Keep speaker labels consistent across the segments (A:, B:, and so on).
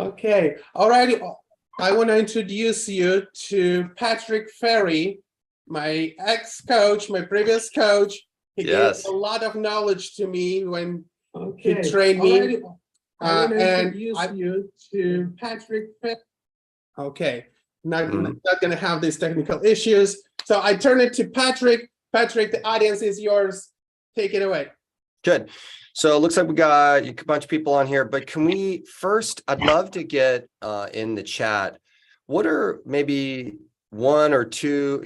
A: Okay, all right. I want to introduce you to Patrick Ferry, my ex-coach, my previous coach. He gave a lot of knowledge to me when he trained me. I want to introduce you to Patrick Ferry. Okay, not going to have these technical issues. So I turn it to Patrick. Patrick, the audience is yours. Take it away.
B: Good. So it looks like we got a bunch of people on here, but can we first, I'd love to get in the chat, what are maybe one or two,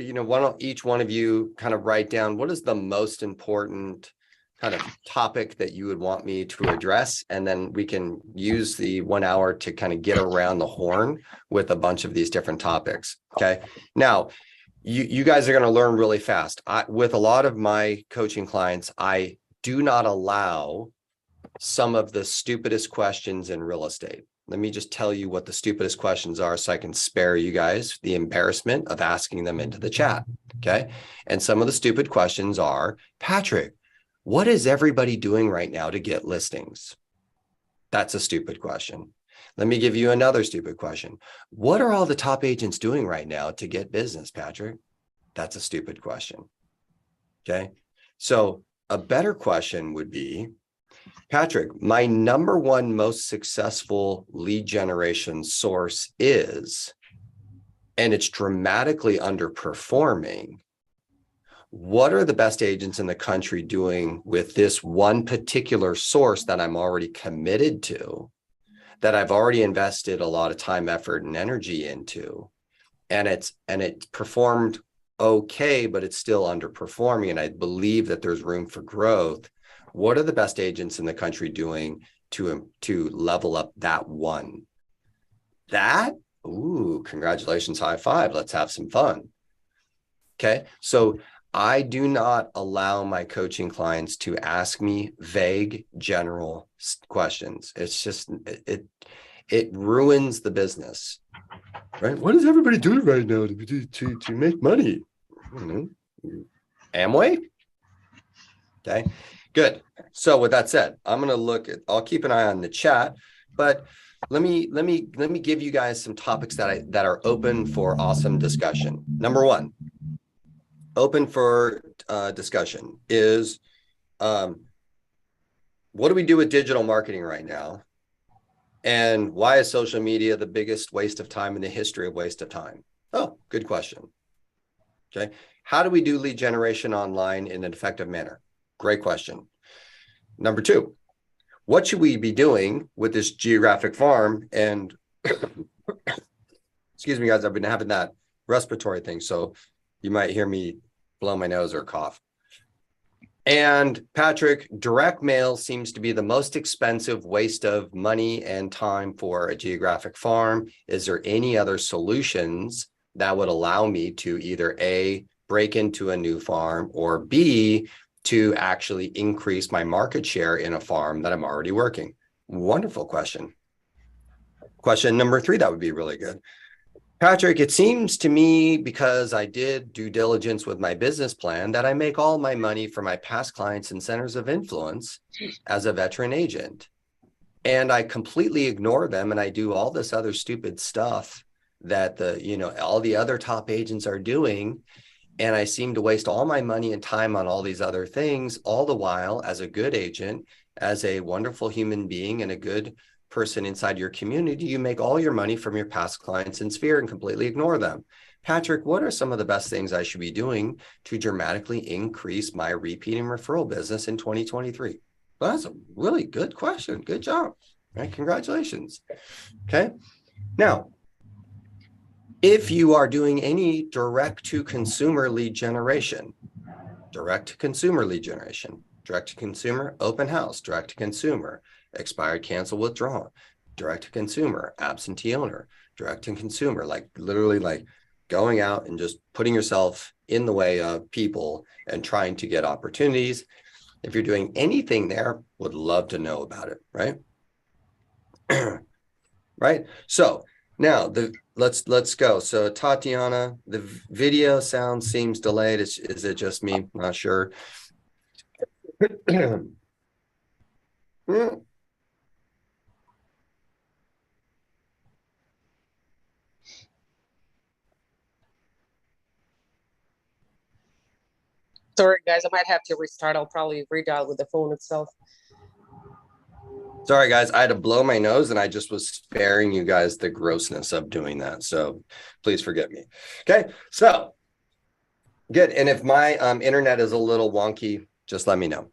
B: each one of you kind of write down, what is the most important kind of topic that you would want me to address? And then we can use the 1 hour to kind of get around the horn with a bunch of these different topics. Okay. Now, you guys are going to learn really fast. With a lot of my coaching clients, I do not allow some of the stupidest questions in real estate. Let me just tell you what the stupidest questions are so I can spare you guys the embarrassment of asking them into the chat. Okay. And some of the stupid questions are, Patrick, what is everybody doing right now to get listings? That's a stupid question. Let me give you another stupid question. What are all the top agents doing right now to get business, Patrick? That's a stupid question. Okay. So a better question would be, Patrick, my number one most successful lead generation source is, and it's dramatically underperforming. What are the best agents in the country doing with this one particular source that I'm already committed to, that I've already invested a lot of time, effort, and energy into, and it performed okay, but it's still underperforming, and I believe that there's room for growth. What are the best agents in the country doing to level up that one? Ooh, congratulations, high five. Let's have some fun. Okay, so I do not allow my coaching clients to ask me vague, general questions. It's just, it ruins the business, right? What is everybody doing right now to make money? Amway? Okay, good. So with that said, I'm going to I'll keep an eye on the chat, but let me give you guys some topics that are open for awesome discussion. Number one, open for discussion is, what do we do with digital marketing right now? And why is social media the biggest waste of time in the history of waste of time? Oh, good question. Okay. How do we do lead generation online in an effective manner? Great question. Number two, what should we be doing with this geographic farm? And excuse me, guys, I've been having that respiratory thing, so you might hear me blow my nose or cough. And Patrick, direct mail seems to be the most expensive waste of money and time for a geographic farm. Is there any other solutions that would allow me to either A, break into a new farm, or B, to actually increase my market share in a farm that I'm already working? Wonderful question. Question number three, that would be really good. Patrick, it seems to me, because I did due diligence with my business plan, that I make all my money for my past clients and centers of influence as a veteran agent. And I completely ignore them, and I do all this other stupid stuff that all the other top agents are doing. And I seem to waste all my money and time on all these other things, all the while, as a good agent, as a wonderful human being and a good person inside your community, you make all your money from your past clients in Sphere and completely ignore them. Patrick, what are some of the best things I should be doing to dramatically increase my repeat and referral business in 2023? Well, that's a really good question. Good job. All right, congratulations. Okay. Now, if you are doing any direct-to-consumer lead generation, direct-to-consumer, open house, direct-to-consumer, expired, cancel, withdraw, direct-to-consumer, absentee owner, direct-to-consumer, like literally like going out and just putting yourself in the way of people and trying to get opportunities. If you're doing anything there, would love to know about it, right? Right. So now let's go. So Tatiana, the video sound seems delayed. Is it just me? Not sure.
C: Sorry, guys, I might have to restart. I'll probably redial with the phone itself.
B: Sorry, guys, I had to blow my nose and I just was sparing you guys the grossness of doing that. So please forgive me. Okay, so good. And if my internet is a little wonky, just let me know.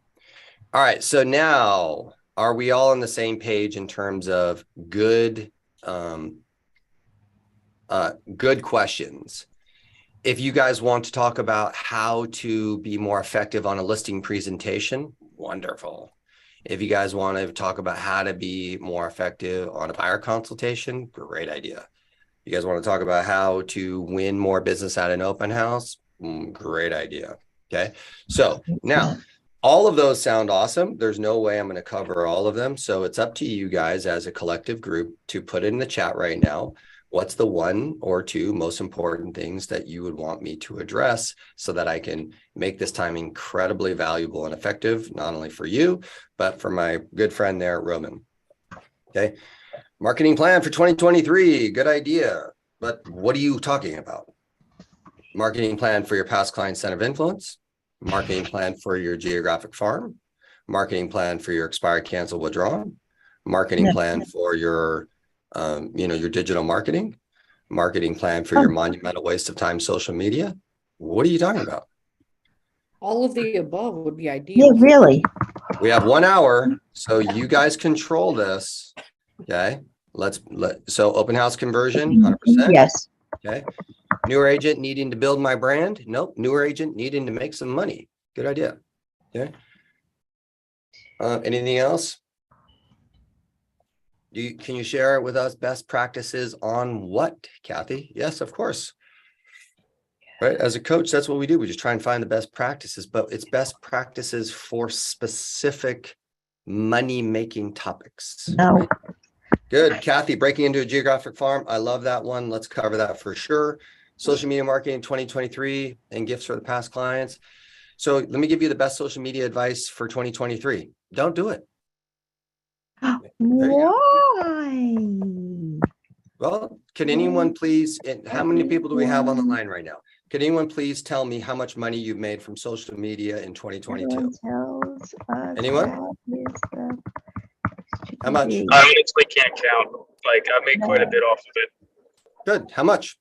B: All right, so now are we all on the same page in terms of good good questions? If you guys want to talk about how to be more effective on a listing presentation, wonderful. If you guys want to talk about how to be more effective on a buyer consultation, great idea. You guys want to talk about how to win more business at an open house? Great idea. Okay. So now all of those sound awesome. There's no way I'm going to cover all of them. So it's up to you guys as a collective group to put it in the chat right now. What's the one or two most important things that you would want me to address so that I can make this time incredibly valuable and effective, not only for you, but for my good friend there, Roman. Okay. Marketing plan for 2023. Good idea. But what are you talking about? Marketing plan for your past client center of influence, marketing plan for your geographic farm, marketing plan for your expired, cancel, withdrawn, marketing plan for your your digital marketing plan for your monumental waste of time social media. What are you talking about?
C: All of the above would be ideal.
D: Yeah, really.
B: We have 1 hour, so you guys control this. Okay, so open house conversion 100%.
D: Yes.
B: Okay, newer agent needing to build my brand. Nope. Newer agent needing to make some money. Good idea. Okay, anything else? Can you share with us best practices on what, Kathy? Yes, of course. Right. As a coach, that's what we do. We just try and find the best practices, but it's best practices for specific money-making topics.
D: No.
B: Right? Good. Kathy, breaking into a geographic farm. I love that one. Let's cover that for sure. Social media marketing 2023 and gifts for the past clients. So let me give you the best social media advice for 2023. Don't do it.
D: Why?
B: Well, can anyone please, and how many people do we have on the line right now? Can anyone please tell me how much money you've made from social media in 2022? Anyone? How much?
E: I honestly can't count. Like, I made quite a bit off of it.
B: Good. How much?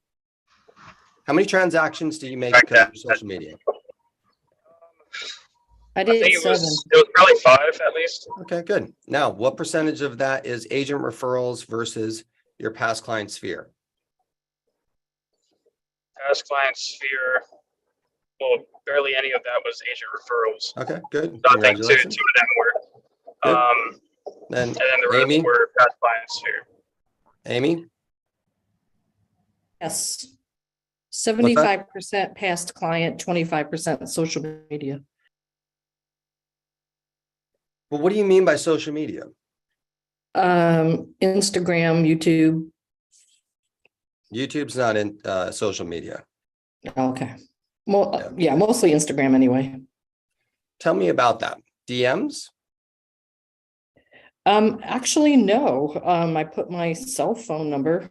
B: How many transactions do you make because of social media?
C: I did
E: think it
C: 7.
E: was probably 5 at least.
B: Okay, good. Now, what percentage of that is agent referrals versus your past client sphere?
E: Past client sphere, well, barely any of that was agent referrals.
B: Okay, good.
E: So I think two of
B: Congratulations.
E: them were.
B: Then
E: And then the
B: Amy?
E: rest were past client sphere.
B: Amy?
C: Yes. 75% past client, 25% social media.
B: Well, what do you mean by social media?
C: Instagram, YouTube.
B: YouTube's not in social media.
C: Okay. Well, yeah, mostly Instagram anyway.
B: Tell me about that. DMs?
C: Actually, no. I put my cell phone number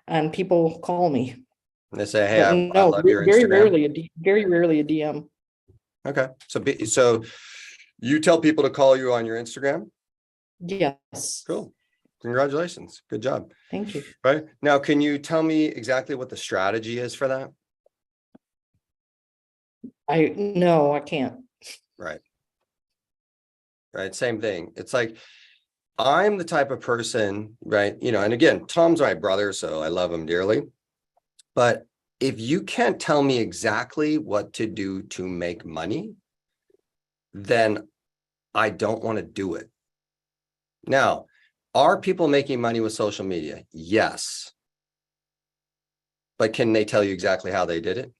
C: and people call me.
B: And they say, hey, I
C: No,
B: love your
C: very
B: Instagram.
C: very rarely a DM.
B: Okay. So you tell people to call you on your Instagram?
C: Yes.
B: Cool. Congratulations. Good job.
C: Thank you.
B: Right. Now, can you tell me exactly what the strategy is for that?
C: No, I can't.
B: Right. Right. Same thing. It's like, I'm the type of person, right? And again, Tom's my brother, so I love him dearly. But if you can't tell me exactly what to do to make money, then I don't want to do it. Now, are people making money with social media? Yes. But can they tell you exactly how they did it?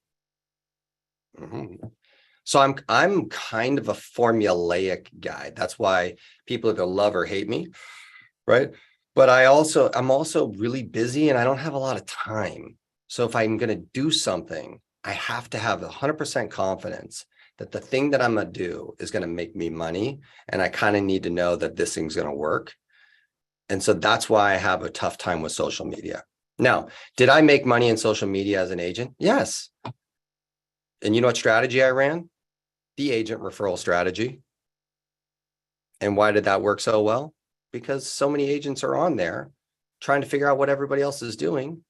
B: Mm-hmm. So I'm kind of a formulaic guy. That's why people either love or hate me, right? But I'm also really busy and I don't have a lot of time. So if I'm going to do something, I have to have 100% confidence that the thing that I'm going to do is going to make me money. And I kind of need to know that this thing's going to work. And so that's why I have a tough time with social media. Now, did I make money in social media as an agent? Yes. And you know what strategy I ran? the agent referral strategy. And why did that work so well? Because so many agents are on there trying to figure out what everybody else is doing.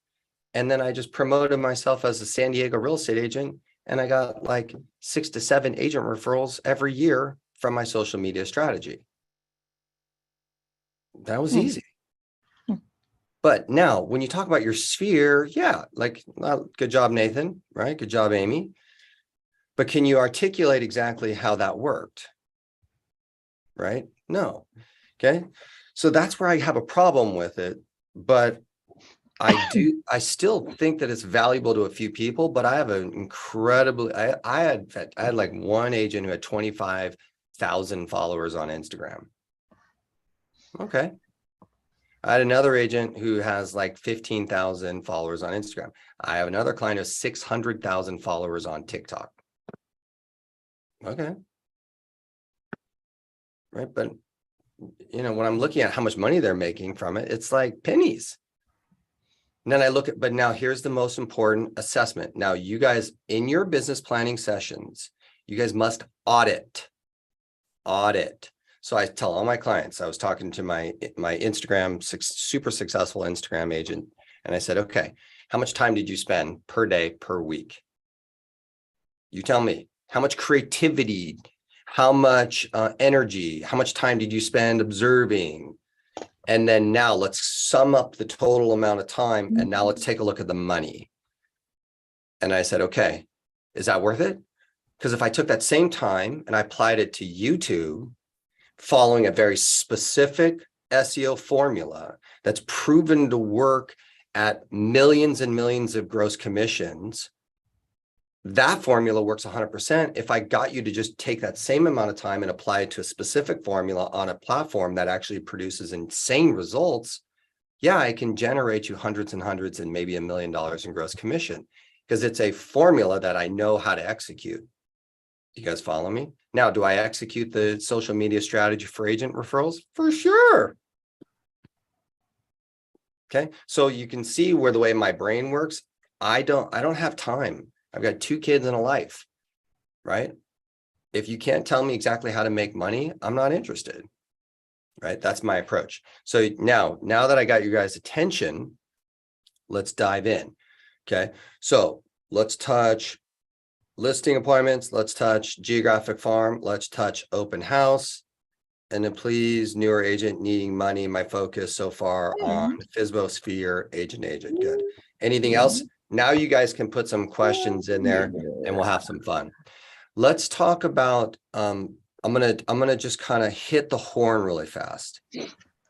B: And then I just promoted myself as a San Diego real estate agent, and I got like 6 to 7 agent referrals every year from my social media strategy. That was easy. But now when you talk about your sphere, yeah, like, good job, Nathan, right? Good job, Amy. But can you articulate exactly how that worked? Right? No. Okay. So that's where I have a problem with it. But I still think that it's valuable to a few people, but I have an incredibly, I had like one agent who had 25,000 followers on Instagram. Okay. I had another agent who has like 15,000 followers on Instagram. I have another client who has 600,000 followers on TikTok. Okay. Right. But, you know, when I'm looking at how much money they're making from it, it's like pennies. And then I look at, but now here's the most important assessment. Now, you guys in your business planning sessions, you guys must audit. So I tell all my clients, I was talking to my Instagram, super successful Instagram agent. And I said, okay, how much time did you spend per day, per week? You tell me. How much creativity, how much energy, how much time did you spend observing? And then now let's sum up the total amount of time. And now let's take a look at the money. And I said, okay, is that worth it? Because if I took that same time and I applied it to YouTube, following a very specific SEO formula that's proven to work at millions and millions of gross commissions, that formula works 100%. If I got you to just take that same amount of time and apply it to a specific formula on a platform that actually produces insane results, yeah, I can generate you hundreds and hundreds and maybe $1 million in gross commission, because it's a formula that I know how to execute. You guys follow me? Now, do I execute the social media strategy for agent referrals? For sure. Okay, so you can see where the way my brain works. I don't have time. I've got 2 kids and a life, right? If you can't tell me exactly how to make money, I'm not interested, right? That's my approach. So now that I got you guys' attention, let's dive in. Okay, so let's touch listing appointments. Let's touch geographic farm. Let's touch open house. And then please, newer agent needing money. My focus so far on FSBO sphere, agent. Good. Anything else? Now you guys can put some questions in there and we'll have some fun. Let's talk about, I'm gonna just kind of hit the horn really fast.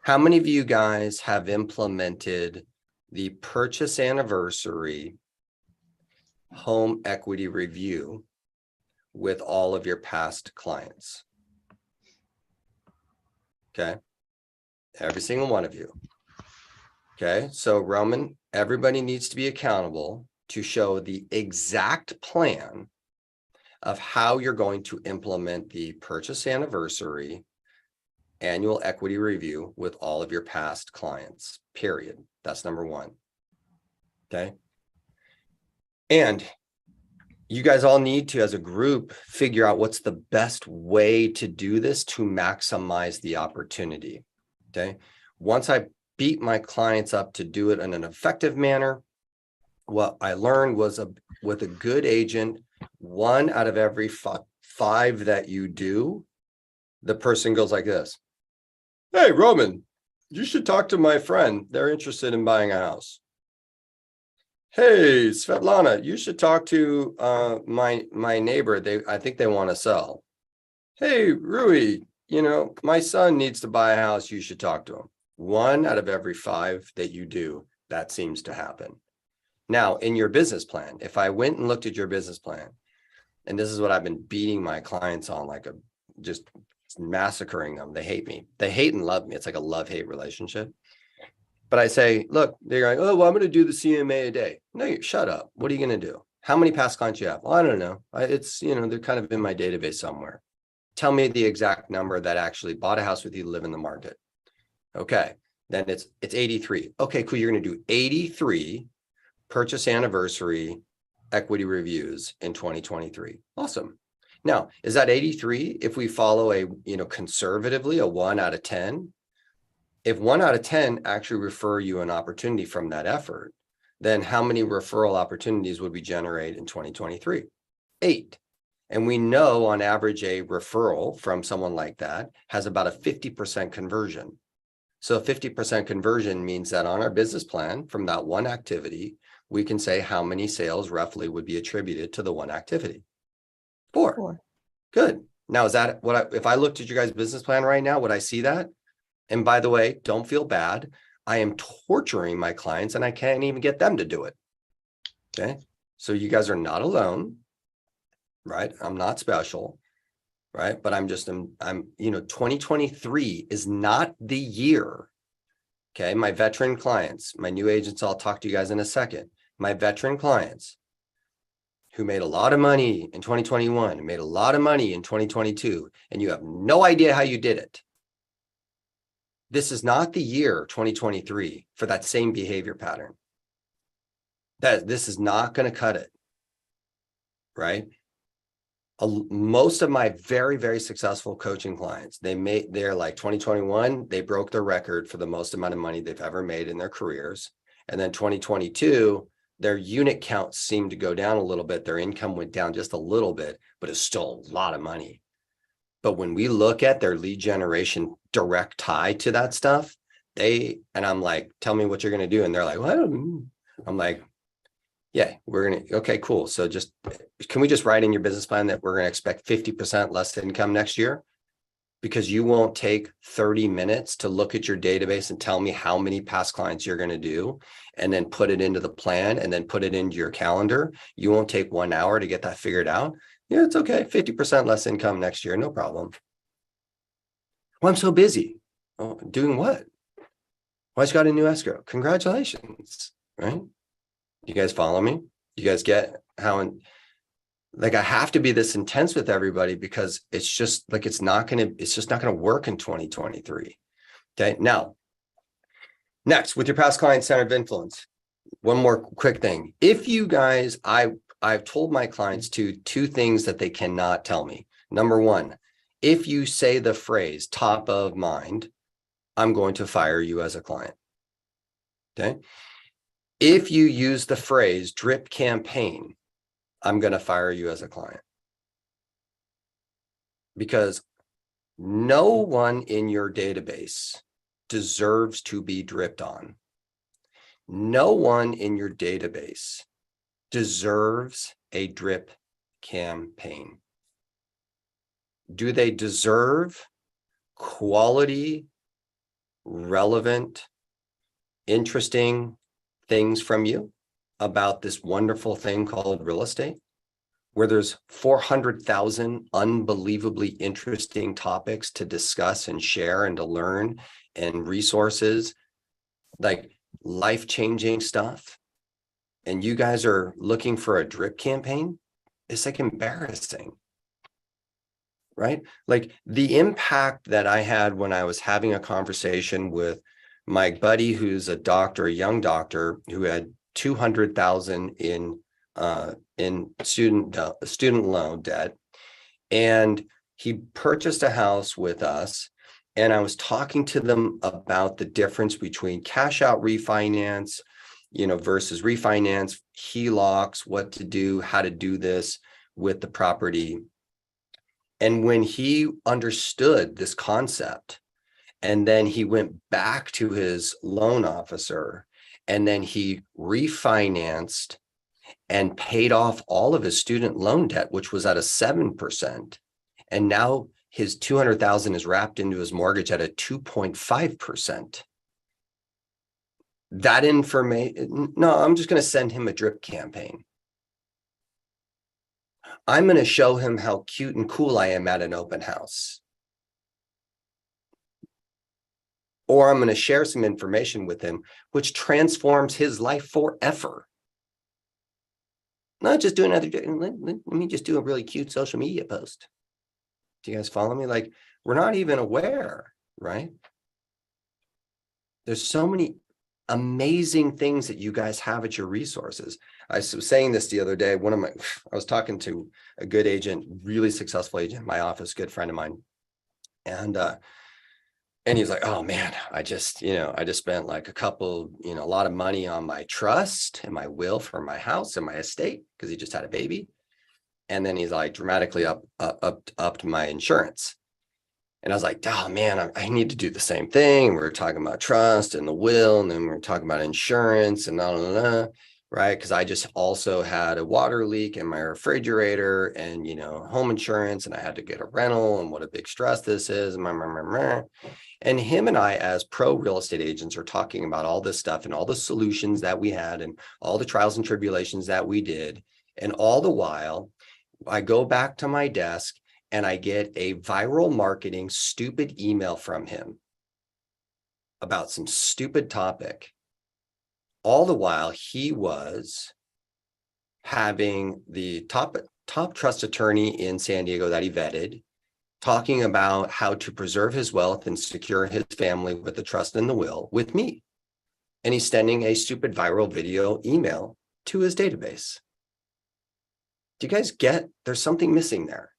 B: How many of you guys have implemented the purchase anniversary home equity review with all of your past clients? Okay. Every single one of you. Okay. So Roman, everybody needs to be accountable to show the exact plan of how you're going to implement the purchase anniversary annual equity review with all of your past clients, period. That's number 1. Okay. And you guys all need to, as a group, figure out what's the best way to do this to maximize the opportunity. Okay. Once I beat my clients up to do it in an effective manner, what I learned was with a good agent, 1 out of every 5 that you do, the person goes like this. Hey, Roman, you should talk to my friend. They're interested in buying a house. Hey, Svetlana, you should talk to my neighbor. I think they want to sell. Hey, Rui, you know, my son needs to buy a house. You should talk to him. 1 out of every 5 that you do, that seems to happen. Now, in your business plan, if I went and looked at your business plan, and this is what I've been beating my clients on, like just massacring them. They hate me. They hate and love me. It's like a love-hate relationship. But I say, look, they're like, oh, well, I'm going to do the CMA a day. No, shut up. What are you going to do? How many past clients you have? Well, I don't know. It's, you know, they're kind of in my database somewhere. Tell me the exact number that actually bought a house with you, live in the market. Okay. Then it's 83. Okay, cool. You're going to do 83 purchase anniversary equity reviews in 2023. Awesome. Now, is that 83 if we follow a, conservatively a 1 out of 10? If 1 out of 10 actually refer you an opportunity from that effort, then how many referral opportunities would we generate in 2023? 8. And we know on average a referral from someone like that has about a 50% conversion. So a 50% conversion means that on our business plan from that one activity, we can say how many sales roughly would be attributed to the one activity. 4. Good. Now, is that if I looked at your guys' business plan right now, would I see that? And by the way, don't feel bad. I am torturing my clients and I can't even get them to do it. Okay. So you guys are not alone, right? I'm not special, right? But I'm 2023 is not the year. Okay. My veteran clients, my new agents, I'll talk to you guys in a second. My veteran clients who made a lot of money in 2021, made a lot of money in 2022, and you have no idea how you did it. This is not the year 2023 for that same behavior pattern. This is not going to cut it, right? Most of my very, very successful coaching clients, they're like 2021, they broke their record for the most amount of money they've ever made in their careers. And then 2022, their unit count seemed to go down a little bit. Their income went down just a little bit, but it's still a lot of money. But when we look at their lead generation direct tie to that stuff, and I'm like, tell me what you're going to do. And they're like, well, I don't know. I'm like, yeah, okay, cool. So can we just write in your business plan that we're going to expect 50% less income next year? Because you won't take 30 minutes to look at your database and tell me how many past clients you're going to do and then put it into the plan and then put it into your calendar. You won't take 1 hour to get that figured out. Yeah, it's okay. 50% less income next year. No problem. Well, I'm so busy. Oh, doing what? Well, I just got a new escrow. Congratulations. Right? You guys follow me? You guys get how, like, I have to be this intense with everybody because it's just like, it's just not going to work in 2023. Okay. Now, next with your past client center of influence, one more quick thing. If you guys, I've told my clients two things that they cannot tell me. Number one, if you say the phrase top of mind, I'm going to fire you as a client. Okay. If you use the phrase drip campaign, I'm going to fire you as a client. Because no one in your database deserves to be dripped on. No one in your database deserves a drip campaign. Do they deserve quality, relevant, interesting things from you about this wonderful thing called real estate, where there's 400,000 unbelievably interesting topics to discuss and share and to learn and resources, like life-changing stuff? And you guys are looking for a drip campaign? It's like embarrassing, right? Like the impact that I had when I was having a conversation with my buddy who's a doctor, a young doctor who had 200,000 in student loan debt, and he purchased a house with us. And I was talking to them about the difference between cash out refinance, versus refinance, HELOCs, what to do, how to do this with the property. And when he understood this concept, and then he went back to his loan officer, and then he refinanced and paid off all of his student loan debt, which was at a 7%. And now his 200,000 is wrapped into his mortgage at a 2.5%. That information, no, I'm just going to send him a drip campaign. I'm going to show him how cute and cool I am at an open house. Or I'm going to share some information with him, which transforms his life forever. Not just do another, let me just do a really cute social media post. Do you guys follow me? Like, we're not even aware, right? There's so many amazing things that you guys have at your resources. I was saying this the other day. I was talking to a good agent, really successful agent in my office, good friend of mine. And he's like, oh man, I just spent like a lot of money on my trust and my will for my house and my estate because he just had a baby. And then he's like dramatically upped my insurance. And I was like, oh man, I need to do the same thing. We were talking about trust and the will, and then we were talking about insurance and right? Because I just also had a water leak in my refrigerator and, home insurance, and I had to get a rental, and what a big stress this is. And him and I, as pro real estate agents, are talking about all this stuff and all the solutions that we had and all the trials and tribulations that we did. And all the while, I go back to my desk and I get a viral marketing stupid email from him about some stupid topic. All the while he was having the top trust attorney in San Diego that he vetted, talking about how to preserve his wealth and secure his family with the trust and the will with me. And he's sending a stupid viral video email to his database. Do you guys get there's something missing there?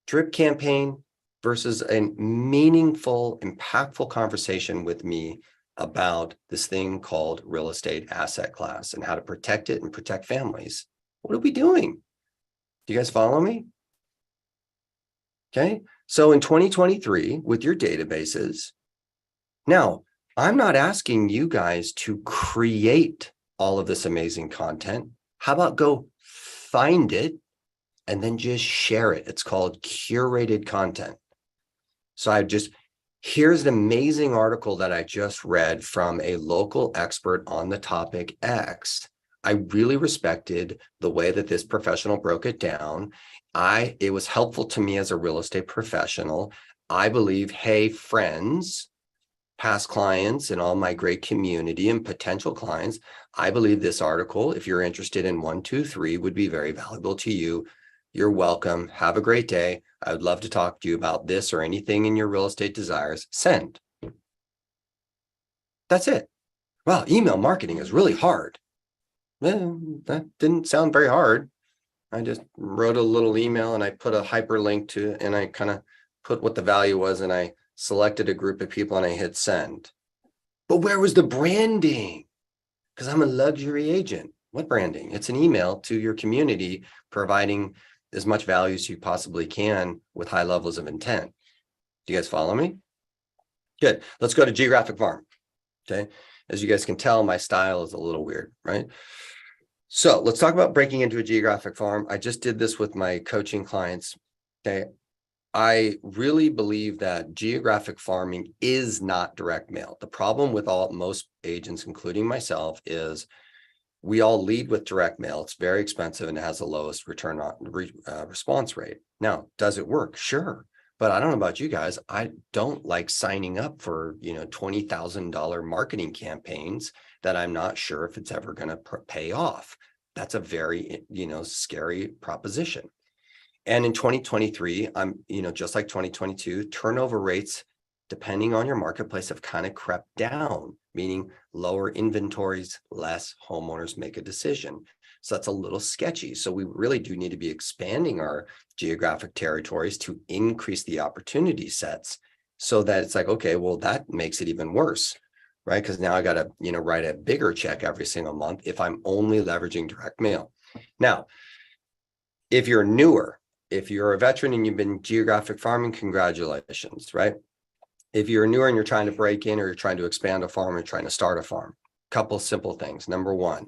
B: Drip campaign versus a meaningful, impactful conversation with me about this thing called real estate asset class and how to protect it and protect families. What are we doing? Do you guys follow me? Okay. So in 2023, with your databases, now I'm not asking you guys to create all of this amazing content. How about go find it and then just share it? It's called curated content. So here's an amazing article that I just read from a local expert on the topic X. I really respected the way that this professional broke it down. It was helpful to me as a real estate professional. I believe, hey, friends, past clients, and all my great community and potential clients, I believe this article, if you're interested in 1, 2, 3, would be very valuable to you. You're welcome. Have a great day. I would love to talk to you about this or anything in your real estate desires. Send. That's it. Well, email marketing is really hard. Well, that didn't sound very hard. I just wrote a little email and I put a hyperlink to it and I kind of put what the value was and I selected a group of people and I hit send. But where was the branding? Because I'm a luxury agent. What branding? It's an email to your community providing as much value as you possibly can with high levels of intent. Do you guys follow me? Good. Let's go to geographic farm. Okay. As you guys can tell, my style is a little weird, right? So let's talk about breaking into a geographic farm. I just did this with my coaching clients. Okay. I really believe that geographic farming is not direct mail. The problem with most agents, including myself, is we all lead with direct mail. It's very expensive and it has the lowest return on response rate. Now, does it work? Sure. But I don't know about you guys. I don't like signing up for, $20,000 marketing campaigns that I'm not sure if it's ever going to pay off. That's a very, scary proposition. And in 2023, just like 2022, turnover rates, depending on your marketplace, have kind of crept down, meaning lower inventories, less homeowners make a decision. So that's a little sketchy. So we really do need to be expanding our geographic territories to increase the opportunity sets so that it's like, okay, well, that makes it even worse, right? Because now I got to, write a bigger check every single month if I'm only leveraging direct mail. Now, if you're newer, if you're a veteran and you've been geographic farming, congratulations, right? If you're newer and you're trying to break in or you're trying to expand a farm or trying to start a farm, couple simple things. Number one,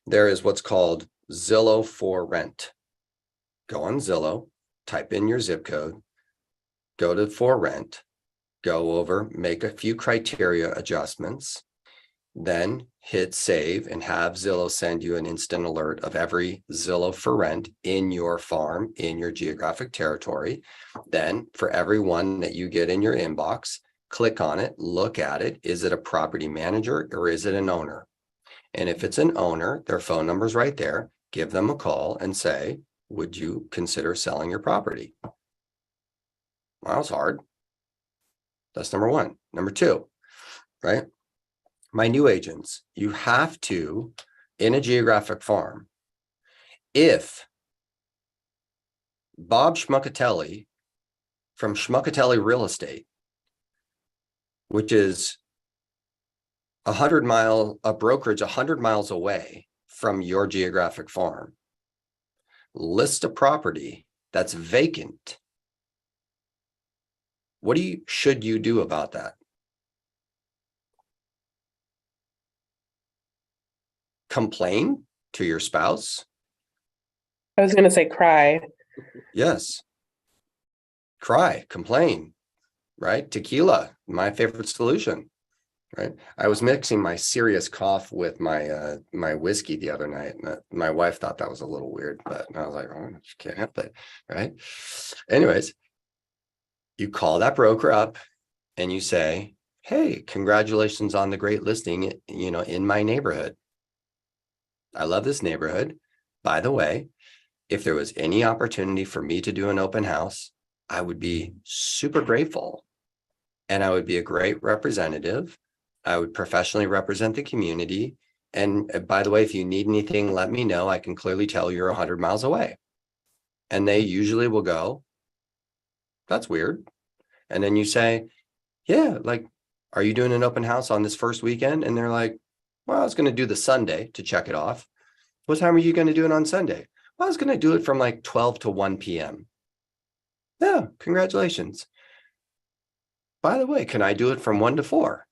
B: there is what's called Zillow for rent. Go on Zillow, type in your zip code, go to for rent, go over, make a few criteria adjustments, then hit save and have Zillow send you an instant alert of every Zillow for rent in your farm, in your geographic territory. Then for every one that you get in your inbox, click on it, look at it. Is it a property manager or is it an owner? And if it's an owner, their phone number's right there. Give them a call and say, would you consider selling your property? Well, that's hard. That's number one. Number two, right? my new agents, you have to, in a geographic farm, if Bob Schmuckatelli from Schmuckatelli Real Estate, which is a brokerage 100 miles away from your geographic farm, lists a property that's vacant, what should you do about that? Complain to your spouse?
D: I was going to say cry.
B: Yes. Cry, complain, right? Tequila, my favorite solution, right? I was mixing my serious cough with my my whiskey the other night, and my wife thought that was a little weird, but I was like, oh, you can't help it, right? Anyways, you call that broker up and you say, hey, congratulations on the great listing, in my neighborhood. I love this neighborhood. By the way, if there was any opportunity for me to do an open house, I would be super grateful. And I would be a great representative. I would professionally represent the community. And by the way, if you need anything, let me know. I can clearly tell you're 100 miles away. And they usually will go, that's weird. And then you say, yeah, like, are you doing an open house on this first weekend? And they're like, well, I was going to do the Sunday to check it off. What time are you going to do it on Sunday? Well, I was going to do it from like 12 to 1 p.m. Yeah, congratulations. By the way, can I do it from 1 to 4?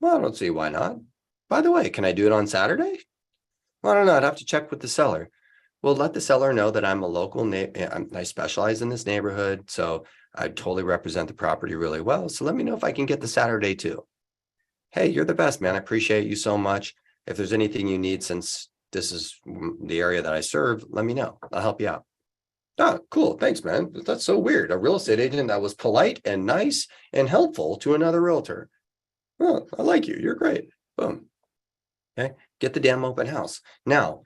B: Well, I don't see why not. By the way, can I do it on Saturday? Well, I don't know. I'd have to check with the seller. Well, let the seller know that I'm a local, I specialize in this neighborhood, so I totally represent the property really well. So let me know if I can get the Saturday too. Hey, you're the best, man. I appreciate you so much. If there's anything you need, since this is the area that I serve, let me know. I'll help you out. Oh, cool. Thanks, man. That's so weird. A real estate agent that was polite and nice and helpful to another realtor. Oh, I like you. You're great. Boom. Okay. Get the damn open house. Now,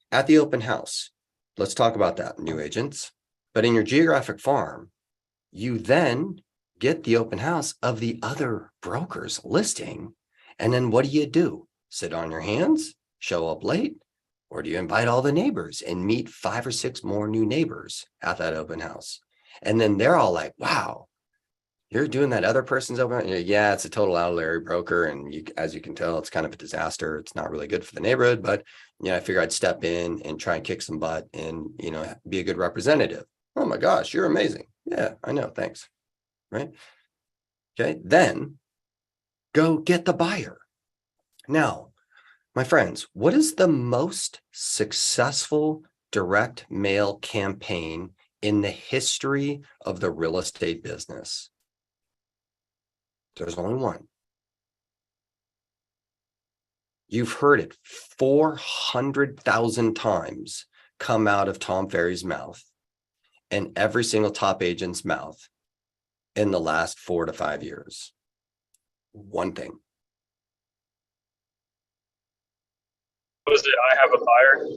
B: at the open house, let's talk about that, new agents. But in your geographic farm, you then get the open house of the other brokers listing. And then what do? Sit on your hands, show up late? Or do you invite all the neighbors and meet 5 or 6 more new neighbors at that open house? And then they're all like, wow, you're doing that other person's open house? Yeah, it's a total outlier broker. And as you can tell, it's kind of a disaster. It's not really good for the neighborhood, but I figure I'd step in and try and kick some butt and, be a good representative. Oh my gosh, you're amazing. Yeah, I know. Thanks. Right. Okay. Then go get the buyer. Now, my friends, what is the most successful direct mail campaign in the history of the real estate business? There's only one. You've heard it 400,000 times come out of Tom Ferry's mouth and every single top agent's mouth in the last 4 to 5 years. One thing.
E: Was it I have a buyer?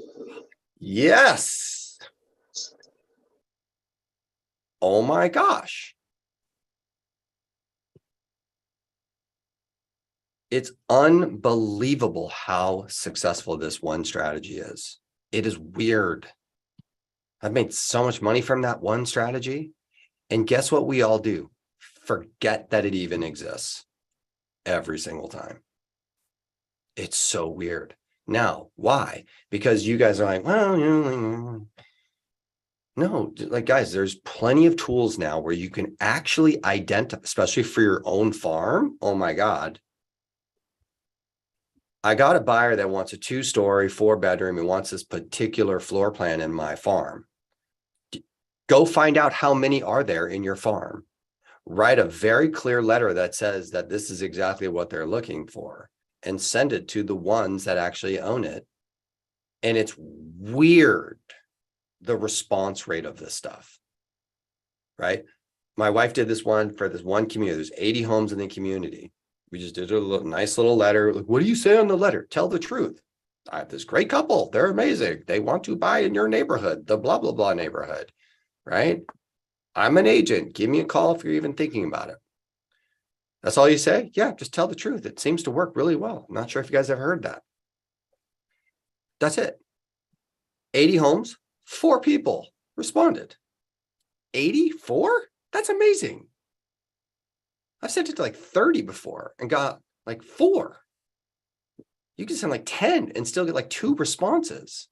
B: Yes. Oh my gosh. It's unbelievable how successful this one strategy is. It is weird. I've made so much money from that one strategy. And guess what we all do? Forget that it even exists every single time. It's so weird. Now, why? Because you guys are like, well, no, like guys, there's plenty of tools now where you can actually identify, especially for your own farm. Oh my God. I got a buyer that wants a 2-story, 4-bedroom and wants this particular floor plan in my farm. Go find out how many are there in your farm. Write a very clear letter that says that this is exactly what they're looking for and send it to the ones that actually own it. And it's weird, the response rate of this stuff, right? My wife did this one for this one community. There's 80 homes in the community. We just did a nice little letter. Like, what do you say on the letter? Tell the truth. I have this great couple. They're amazing. They want to buy in your neighborhood, the blah, blah, blah neighborhood, right? I'm an agent. Give me a call if you're even thinking about it. That's all you say? Yeah, just tell the truth. It seems to work really well. I'm not sure if you guys have heard that. That's it. 80 homes, 4 people responded. 84? That's amazing. I've sent it to like 30 before and got like 4. You can send like 10 and still get like 2 responses.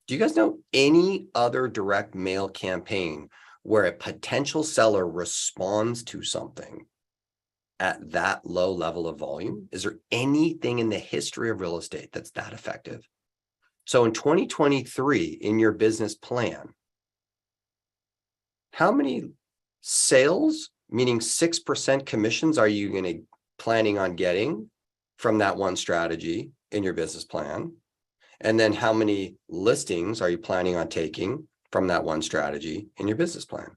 B: Do you guys know any other direct mail campaign where a potential seller responds to something at that low level of volume? Is there anything in the history of real estate that's that effective? So in 2023, in your business plan, how many sales, meaning 6% commissions, are you planning on getting from that one strategy in your business plan? And then how many listings are you planning on taking from that one strategy in your business plan?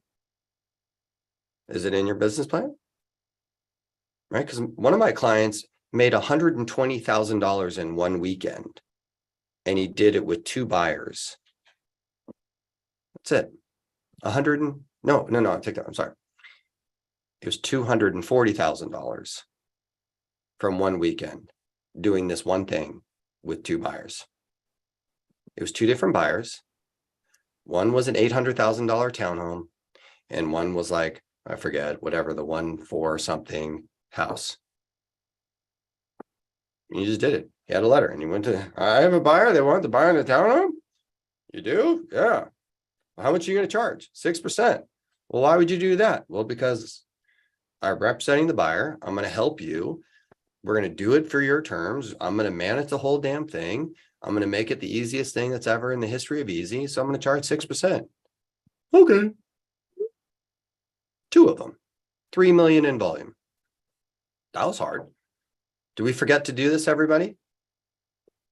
B: Is it in your business plan? Right? Because one of my clients made $120,000 in one weekend, and he did it with 2 buyers. That's it. No, take that. I'm sorry. It was $240,000 from one weekend doing this one thing with 2 buyers. It was 2 different buyers. One was an $800,000 townhome, and one was like, I forget, whatever, the 1.4 something house. And he just did it. He had a letter and he went to, I have a buyer. They want the buyer in the townhome. You do? Yeah. How much are you going to charge? 6%. Well, why would you do that? Well, because I'm representing the buyer. I'm going to help you. We're going to do it for your terms. I'm going to manage the whole damn thing. I'm going to make it the easiest thing that's ever in the history of easy. So I'm going to charge 6%. Okay. 2 of them, 3 million in volume. That was hard. Do we forget to do this, everybody?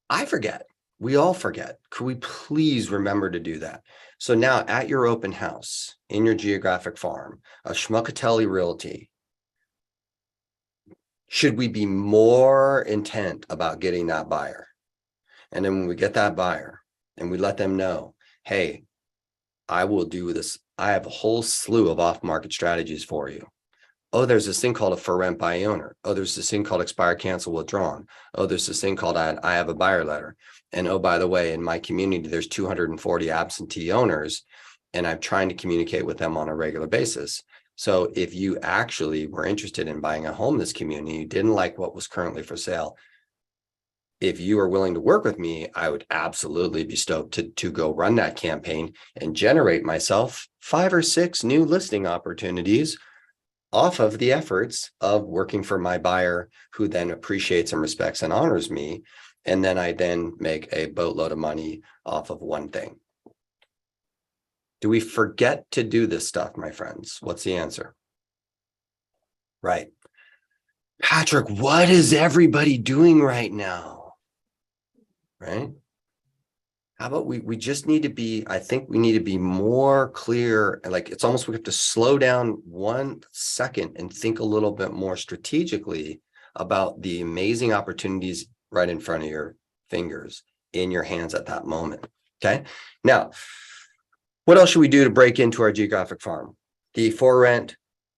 B: I forget. We all forget. Could we please remember to do that? So now at your open house, in your geographic farm, of Schmuckatelli Realty, should we be more intent about getting that buyer? And then when we get that buyer and we let them know, hey, I will do this. I have a whole slew of off-market strategies for you. Oh, there's this thing called a for rent by owner. Oh, there's this thing called expire, cancel, withdrawn. Oh, there's this thing called I have a buyer letter. And oh, by the way, in my community, there's 240 absentee owners, and I'm trying to communicate with them on a regular basis. So if you actually were interested in buying a home in this community, you didn't like what was currently for sale, if you are willing to work with me, I would absolutely be stoked to go run that campaign and generate myself 5 or 6 new listing opportunities off of the efforts of working for my buyer, who then appreciates and respects and honors me. And then I then make a boatload of money off of one thing. Do we forget to do this stuff, my friends? What's the answer? Right. Patrick, what is everybody doing right now? Right? How about we just need to be, I think we need to be more clear. Like, it's almost, we have to slow down 1 second and think a little bit more strategically about the amazing opportunities right in front of your fingers, in your hands at that moment. Okay. Now, what else should we do to break into our geographic farm? The for rent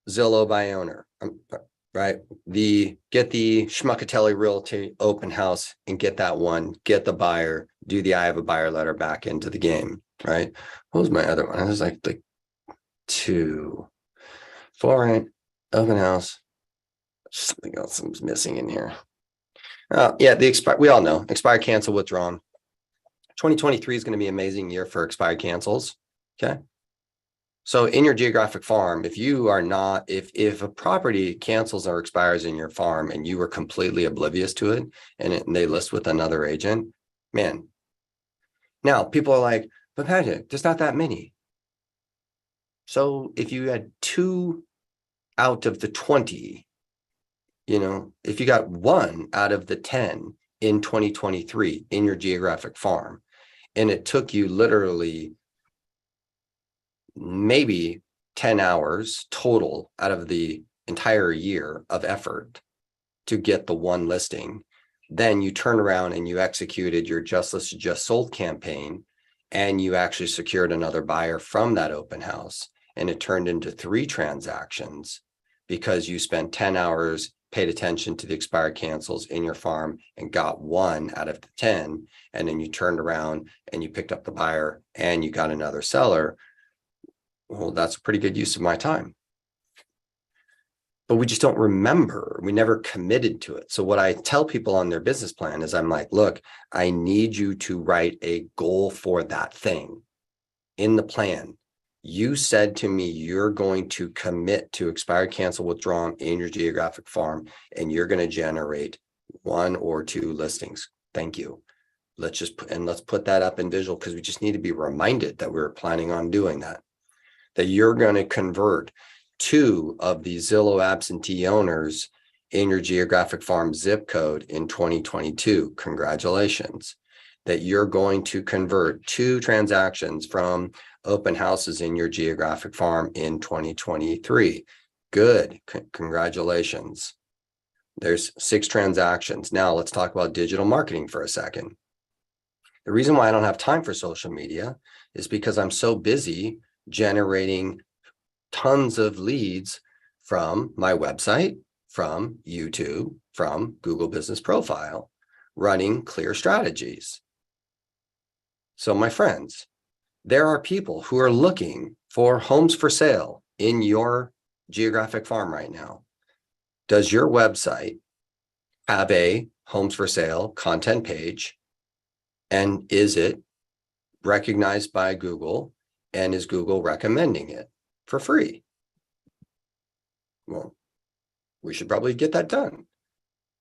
B: Zillow by owner, right? Get the Schmuckatelli Realty open house and get that one, get the buyer, do the I have a buyer letter back into the game, right? What was my other one? I was like 2 for rent open house. Something else was missing in here. Yeah, we all know expire, cancel, withdrawn. 2023 is going to be an amazing year for expired cancels. Okay. So in your geographic farm, if you are not, if a property cancels or expires in your farm and you were completely oblivious to it, and they list with another agent, man. Now people are like, but Patrick, there's not that many. So if you had 2 out of the 20, if you got 1 out of the 10 in 2023 in your geographic farm, and it took you literally maybe 10 hours total out of the entire year of effort to get the 1 listing, then you turn around and you executed your just listed, just sold campaign, and you actually secured another buyer from that open house, and it turned into 3 transactions. because you spent 10 hours, paid attention to the expired cancels in your farm and got 1 out of the 10, and then you turned around and you picked up the buyer and you got another seller. Well, that's a pretty good use of my time. But we just don't remember. We never committed to it. So what I tell people on their business plan is I'm like, look, I need you to write a goal for that thing in the plan. You said to me, you're going to commit to expired, cancel, withdrawn in your geographic farm, and you're going to generate 1 or 2 listings. Thank you. Let's put that up in visual, because we just need to be reminded that we're planning on doing that. That you're going to convert 2 of the Zillow absentee owners in your geographic farm zip code in 2022. Congratulations. That you're going to convert 2 transactions from open houses in your geographic farm in 2023. Good. Congratulations. There's 6 transactions. Now let's talk about digital marketing for a second. The reason why I don't have time for social media is because I'm so busy generating tons of leads from my website, from YouTube, from Google Business Profile, running clear strategies. So my friends, there are people who are looking for homes for sale in your geographic farm right now. Does your website have a homes for sale content page? And is it recognized by Google? And is Google recommending it for free? Well, we should probably get that done.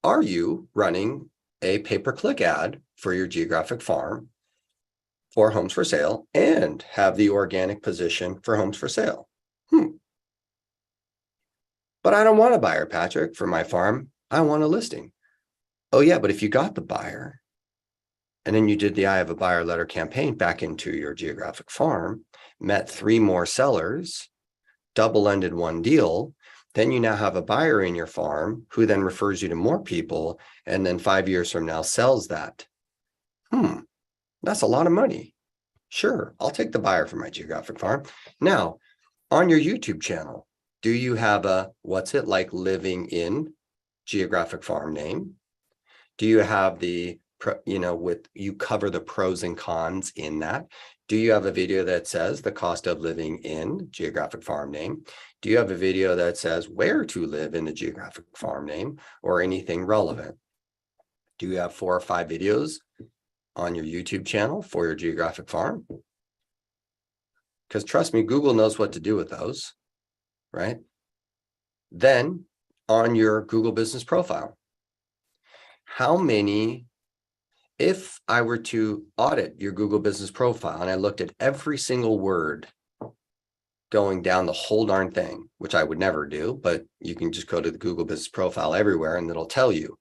B: Are you running a pay-per-click ad for your geographic farm for homes for sale and have the organic position for homes for sale? But I don't want a buyer, Patrick, for my farm. I want a listing. Oh yeah, but if you got the buyer and then you did the I have a buyer letter campaign back into your geographic farm, met 3 more sellers, double-ended 1 deal, then you now have a buyer in your farm who then refers you to more people, and then 5 years from now sells that. That's a lot of money. Sure, I'll take the buyer for my geographic farm. Now, on your YouTube channel, do you have a what's it like living in geographic farm name? Do you have the, you cover the pros and cons in that? Do you have a video that says the cost of living in geographic farm name? Do you have a video that says where to live in the geographic farm name or anything relevant? Do you have 4 or 5 videos on your YouTube channel for your geographic farm? Because trust me, Google knows what to do with those, right? Then on your Google Business Profile, how many, if I were to audit your Google Business Profile and I looked at every single word going down the whole darn thing, which I would never do, but you can just go to the Google Business Profile everywhere and it'll tell you,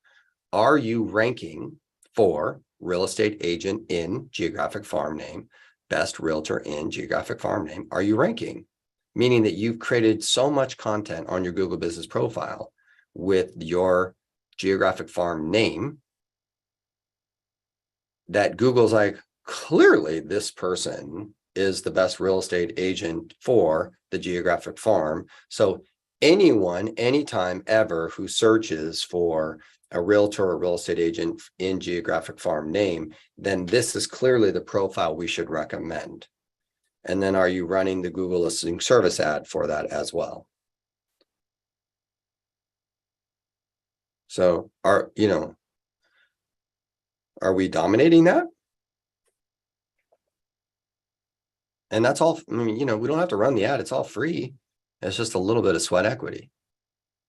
B: are you ranking for real estate agent in geographic farm name, best realtor in geographic farm name? Are you ranking? Meaning that you've created so much content on your Google Business Profile with your geographic farm name that Google's like, clearly this person is the best real estate agent for the geographic farm. So anyone, anytime ever who searches for a realtor or real estate agent in geographic farm name, then this is clearly the profile we should recommend. And then are you running the Google listing service ad for that as well? So are we dominating that? And that's all, I mean, we don't have to run the ad. It's all free. It's just a little bit of sweat equity.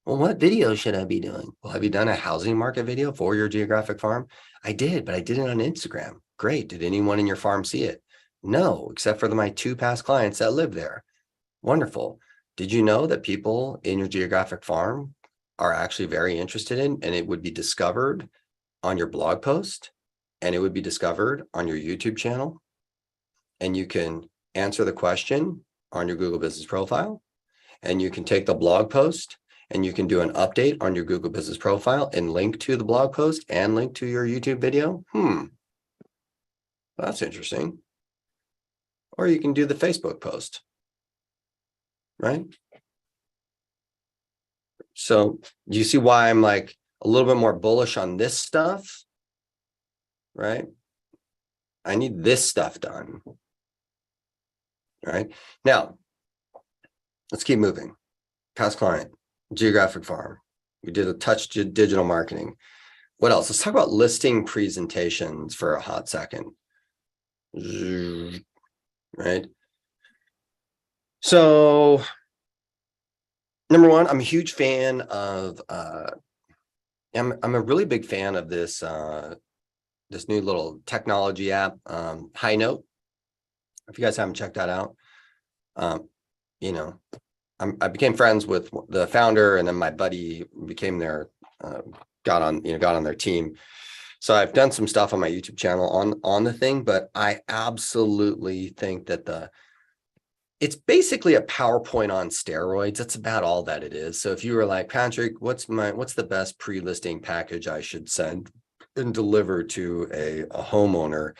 B: Well, what video should I be doing? Well, have you done a housing market video for your geographic farm? I did, but I did it on Instagram. Great. Did anyone in your farm see it? No, except for my 2 past clients that live there. Wonderful. Did you know that people in your geographic farm are actually very interested in, and it would be discovered on your blog post, and it would be discovered on your YouTube channel, and you can answer the question on your Google Business Profile, and you can take the blog post and you can do an update on your Google Business Profile and link to the blog post and link to your YouTube video. That's interesting. Or you can do the Facebook post, right? So do you see why I'm like a little bit more bullish on this stuff, right? I need this stuff done. All right. Now, let's keep moving. Past client, geographic farm. We did a touch digital marketing. What else? Let's talk about listing presentations for a hot second. Right. So, number one, I'm a huge fan of, I'm a really big fan of this, this new little technology app, High Note. If you guys haven't checked that out, you know, I became friends with the founder, and then my buddy became their, got on their team. So I've done some stuff on my YouTube channel on the thing, but I absolutely think that it's basically a PowerPoint on steroids. That's about all that it is. So if you were like, Patrick, what's the best pre-listing package I should send and deliver to a homeowner?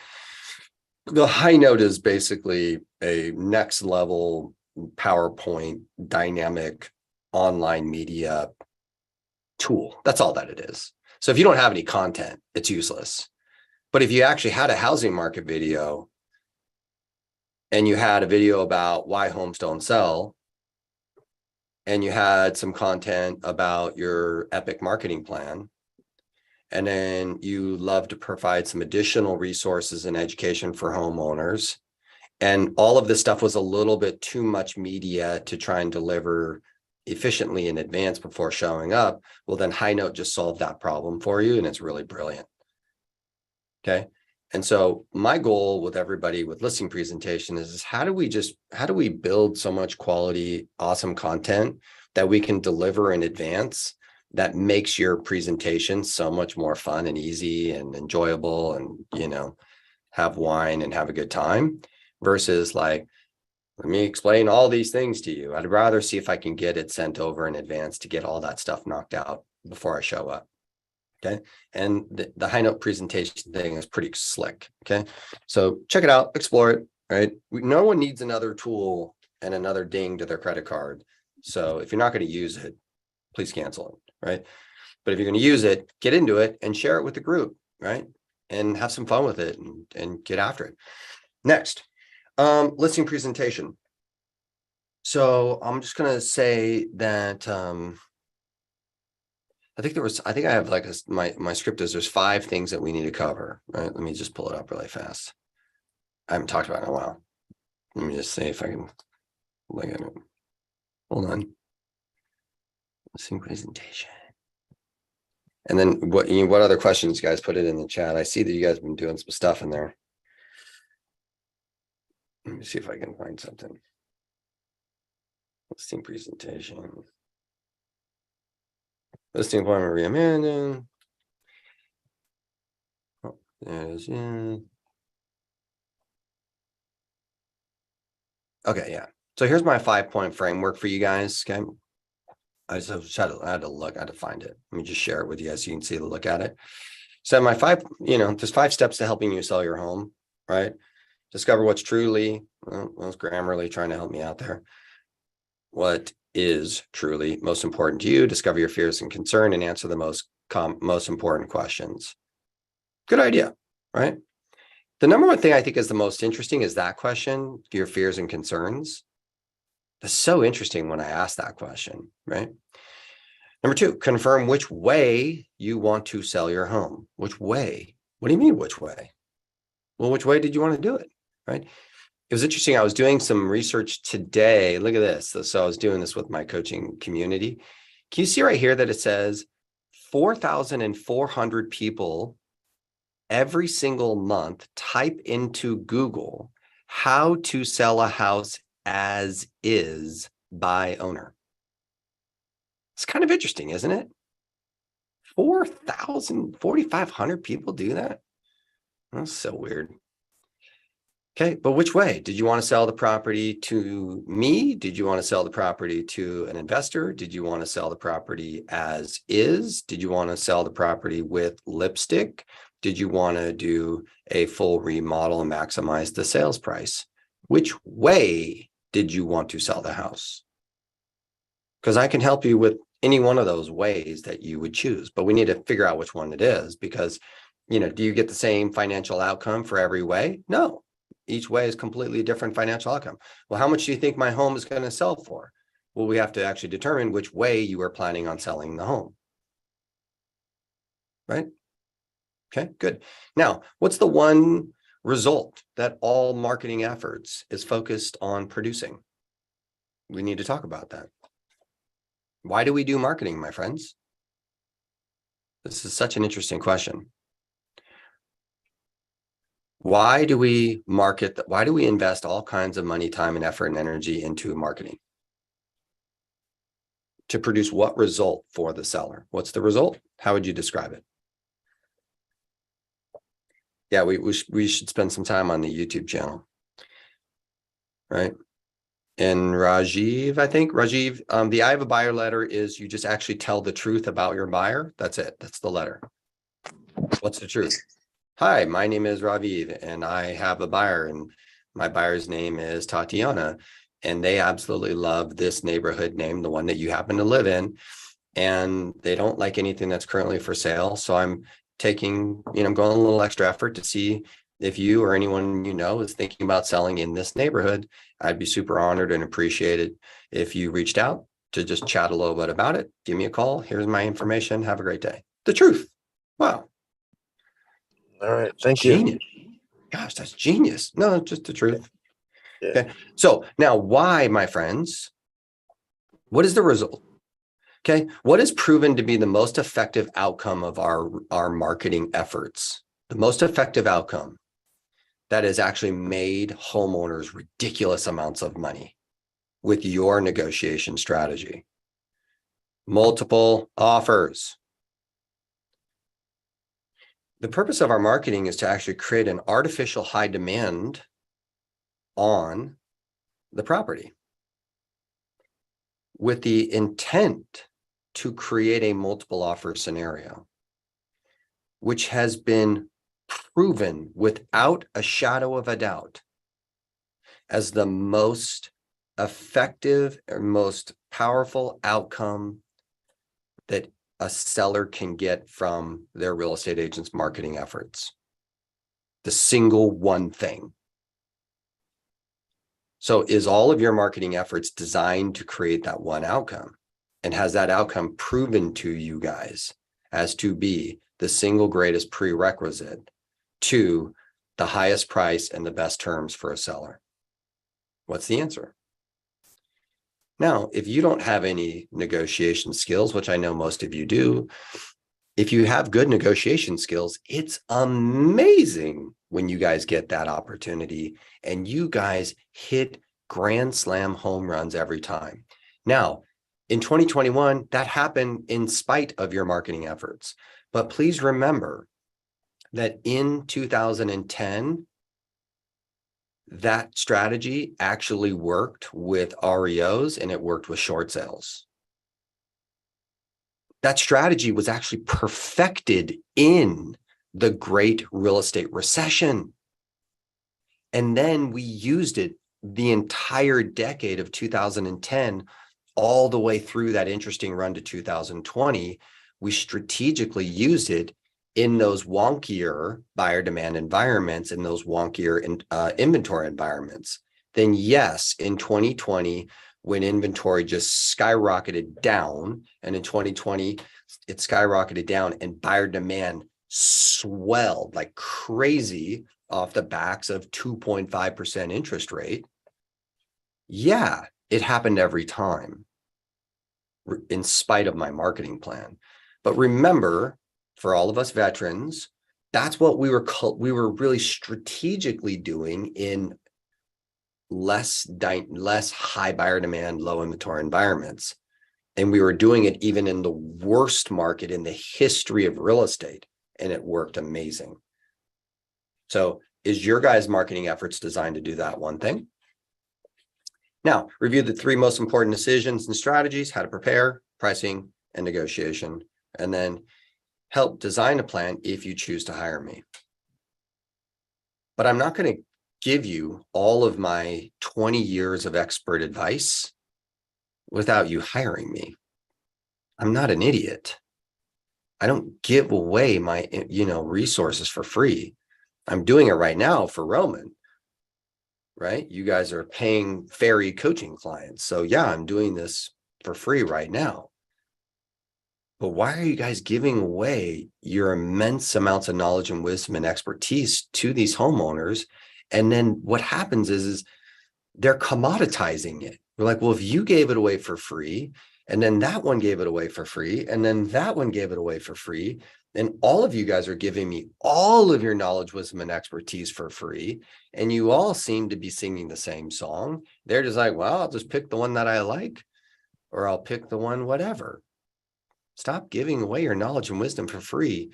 B: The High Note is basically a next level PowerPoint dynamic online media tool. That's all that it is. So if you don't have any content, it's useless. But if you actually had a housing market video and you had a video about why homes don't sell, and you had some content about your epic marketing plan, and then you love to provide some additional resources and education for homeowners, and all of this stuff was a little bit too much media to try and deliver efficiently in advance before showing up, well, then High Note just solved that problem for you, and it's really brilliant. Okay. And so my goal with everybody with listing presentation is how do we build so much quality, awesome content that we can deliver in advance that makes your presentation so much more fun and easy and enjoyable, and, you know, have wine and have a good time, versus like, let me explain all these things to you. I'd rather see if I can get it sent over in advance to get all that stuff knocked out before I show up. Okay. And the High Note presentation thing is pretty slick. Okay. So check it out, explore it. Right. No one needs another tool and another ding to their credit card. So if you're not going to use it, please cancel it. Right. But if you're going to use it, get into it and share it with the group. Right. And have some fun with it and get after it. Next, listing presentation. So I'm just going to say that, I think I have like my script is there's 5 things that we need to cover. Right. Let me just pull it up really fast. I haven't talked about it in a while. Let me just see if I can look at it. Hold on. Listing presentation. And then what other questions, guys? Put it in the chat. I see that you guys have been doing some stuff in there. Let me see if I can find something. Listing presentation. Listing appointment reimagine. Oh, there it is. Yeah. Okay, yeah. So here's my 5-point framework for you guys. Okay. I had to find it. Let me just share it with you guys so you can see the look at it. So my 5, there's 5 steps to helping you sell your home, right? Discover what's truly, well, it's Grammarly trying to help me out there. What is truly most important to you? Discover your fears and concern and answer the most important questions. Good idea, right? The number one thing I think is the most interesting is that question, your fears and concerns. That's so interesting when I ask that question, right? Number 2, confirm which way you want to sell your home. Which way? What do you mean, which way? Well, which way did you want to do it, right? It was interesting. I was doing some research today. Look at this. So I was doing this with my coaching community. Can you see right here that it says 4,400 people every single month type into Google how to sell a house as is by owner? It's kind of interesting, isn't it? 4,500 people do that. That's so weird. Okay, but which way? Did you want to sell the property to me? Did you want to sell the property to an investor? Did you want to sell the property as is? Did you want to sell the property with lipstick? Did you want to do a full remodel and maximize the sales price? Which way did you want to sell the house? Because I can help you with any one of those ways that you would choose, but we need to figure out which one it is, because, do you get the same financial outcome for every way? No, each way is completely different financial outcome. Well, how much do you think my home is going to sell for? Well, we have to actually determine which way you are planning on selling the home. Right? Okay, good. Now, what's the one result that all marketing efforts is focused on producing? We need to talk about that. Why do we do marketing, my friends? This is such an interesting question. Why do we market? Why do we invest all kinds of money, time, and effort and energy into marketing? To produce what result for the seller? What's the result? How would you describe it? Yeah, we should spend some time on the YouTube channel, right? And Rajiv, the I have a buyer letter is you just actually tell the truth about your buyer. That's it. That's the letter. What's the truth? Hi, my name is Raviv, and I have a buyer, and my buyer's name is Tatiana, and they absolutely love this neighborhood name, the one that you happen to live in, and they don't like anything that's currently for sale. So I'm taking, I'm going a little extra effort to see if you or anyone is thinking about selling in this neighborhood. I'd be super honored and appreciated if you reached out to just chat a little bit about it. Give me a call. Here's my information. Have a great day. The truth. Wow.
F: All right. Thank
B: Genius.
F: you.
B: Gosh, that's genius. No, just the truth.
F: Yeah.
B: Okay. So now why, my friends? What is the result? Okay. What is proven to be the most effective outcome of our marketing efforts? The most effective outcome that has actually made homeowners ridiculous amounts of money with your negotiation strategy. Multiple offers. The purpose of our marketing is to actually create an artificial high demand on the property with the intent to create a multiple offer scenario, which has been proven without a shadow of a doubt as the most effective or most powerful outcome that a seller can get from their real estate agent's marketing efforts. The single one thing. So is all of your marketing efforts designed to create that one outcome? And has that outcome proven to you guys as to be the single greatest prerequisite to the highest price and the best terms for a seller? What's the answer? Now, if you don't have any negotiation skills, which I know most of you do, if you have good negotiation skills, it's amazing when you guys get that opportunity and you guys hit grand slam home runs every time. Now, in 2021, that happened in spite of your marketing efforts. But please remember that in 2010, that strategy actually worked with REOs and it worked with short sales. That strategy was actually perfected in the great real estate recession. And then we used it the entire decade of 2010, all the way through that interesting run to 2020. We strategically used it in those wonkier buyer demand environments, in those wonkier inventory environments. Then yes, in 2020, when inventory just skyrocketed down, and in 2020, it skyrocketed down and buyer demand swelled like crazy off the backs of 2.5% interest rate. Yeah, it happened every time in spite of my marketing plan. But remember, for all of us veterans, that's what we were really strategically doing in less high buyer demand, low inventory environments. And we were doing it even in the worst market in the history of real estate, and it worked amazing. So is your guys' marketing efforts designed to do that one thing? Now, review the 3 most important decisions and strategies: how to prepare, pricing, and negotiation, and then help design a plan if you choose to hire me. But I'm not going to give you all of my 20 years of expert advice without you hiring me. I'm not an idiot. I don't give away my, resources for free. I'm doing it right now for Roman, right? You guys are paying Ferry coaching clients. So yeah, I'm doing this for free right now. But why are you guys giving away your immense amounts of knowledge and wisdom and expertise to these homeowners? And then what happens is they're commoditizing it. We're like, well, if you gave it away for free, and then that one gave it away for free, and then that one gave it away for free, and all of you guys are giving me all of your knowledge, wisdom, and expertise for free, and you all seem to be singing the same song. They're just like, well, I'll just pick the one that I like, or I'll pick the one whatever. Stop giving away your knowledge and wisdom for free.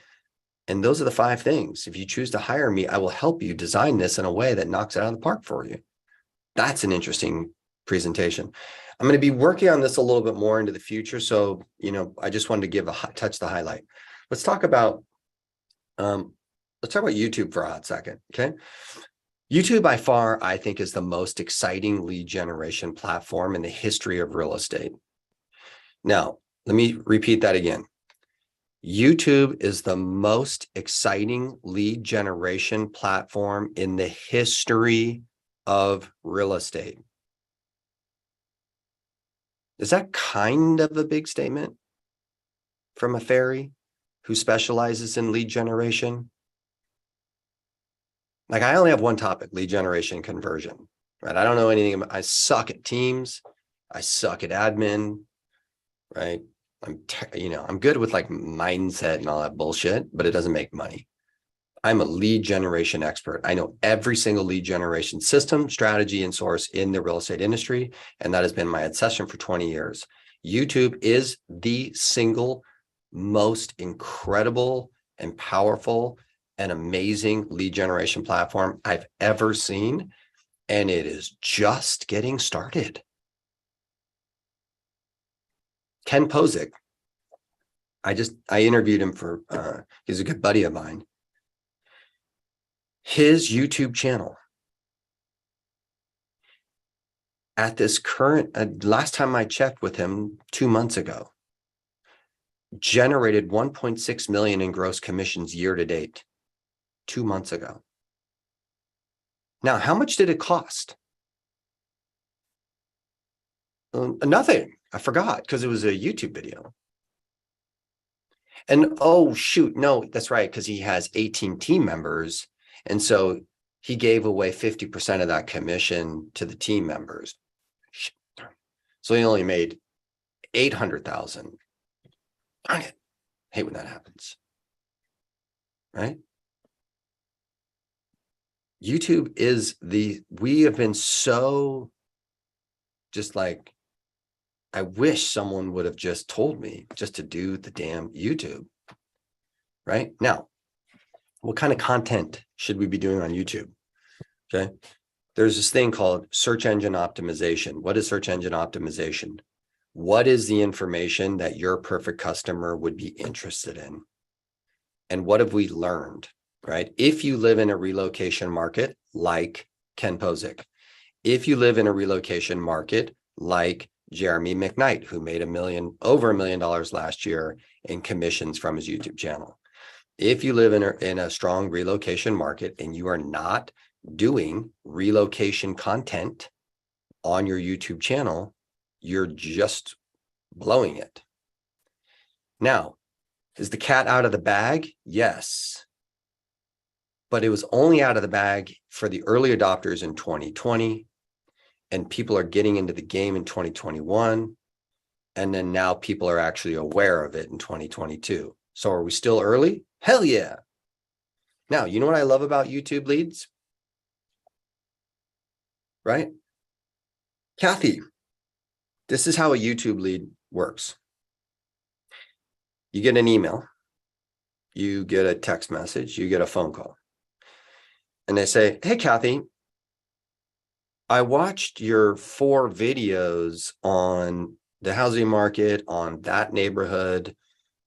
B: And those are the 5 things. If you choose to hire me, I will help you design this in a way that knocks it out of the park for you. That's an interesting presentation. I'm going to be working on this a little bit more into the future. So, I just wanted to give touch the highlight. Let's talk about YouTube for a hot second. Okay. YouTube by far, I think, is the most exciting lead generation platform in the history of real estate. Now, let me repeat that again. YouTube is the most exciting lead generation platform in the history of real estate. Is that kind of a big statement from a Ferry who specializes in lead generation? Like, I only have one topic: lead generation conversion, right? I don't know anything about, I suck at teams. I suck at admin, right? I'm good with like mindset and all that bullshit, but it doesn't make money. I'm a lead generation expert. I know every single lead generation system, strategy, and source in the real estate industry. And that has been my obsession for 20 years. YouTube is the single most incredible and powerful and amazing lead generation platform I've ever seen. And it is just getting started. Ken Posick, I interviewed him for, he's a good buddy of mine. His YouTube channel at this current, last time I checked with him 2 months ago, generated 1.6 million in gross commissions year to date, 2 months ago. Now, how much did it cost? Nothing. I forgot, because it was a YouTube video. And oh, shoot, no, that's right, because he has 18 team members. And so he gave away 50% of that commission to the team members. So he only made 800,000. Darn it. Hate when that happens. Right? YouTube is we have been so just like, I wish someone would have just told me just to do the damn YouTube. Right? Now, what kind of content should we be doing on YouTube? Okay. There's this thing called search engine optimization. What is search engine optimization? What is the information that your perfect customer would be interested in? And what have we learned, right? If you live in a relocation market like Ken Posick, if you live in a relocation market like Jeremy McKnight, who made over $1 million last year in commissions from his YouTube channel. If you live in a strong relocation market and you are not doing relocation content on your YouTube channel, you're just blowing it. Now, is the cat out of the bag? Yes. But it was only out of the bag for the early adopters in 2020. And people are getting into the game in 2021. And then now people are actually aware of it in 2022. So are we still early? Hell yeah. Now, you know what I love about YouTube leads? Right? Kathy, this is how a YouTube lead works. You get an email, you get a text message, you get a phone call. And they say, hey, Kathy, I watched your 4 videos on the housing market, on that neighborhood,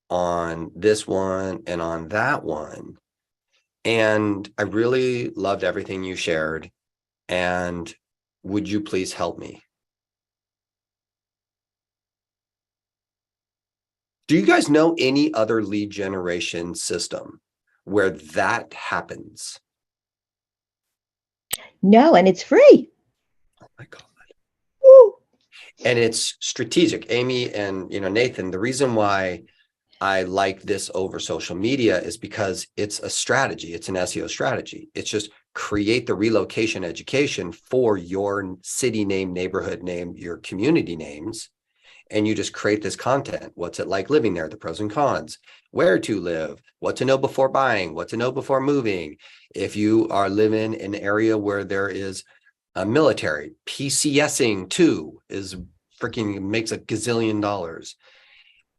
B: on this one, and on that one. And I really loved everything you shared. And would you please help me? Do you guys know any other lead generation system where that happens?
G: No, and it's free.
B: Oh my God.
G: Woo.
B: And it's strategic. Amy and Nathan, the reason why I like this over social media is because it's a strategy. It's an SEO strategy. It's just create the relocation education for your city name, neighborhood name, your community names. And you just create this content. What's it like living there? The pros and cons, where to live, what to know before buying, what to know before moving. If you are living in an area where there is a military, PCSing too is freaking makes a gazillion dollars.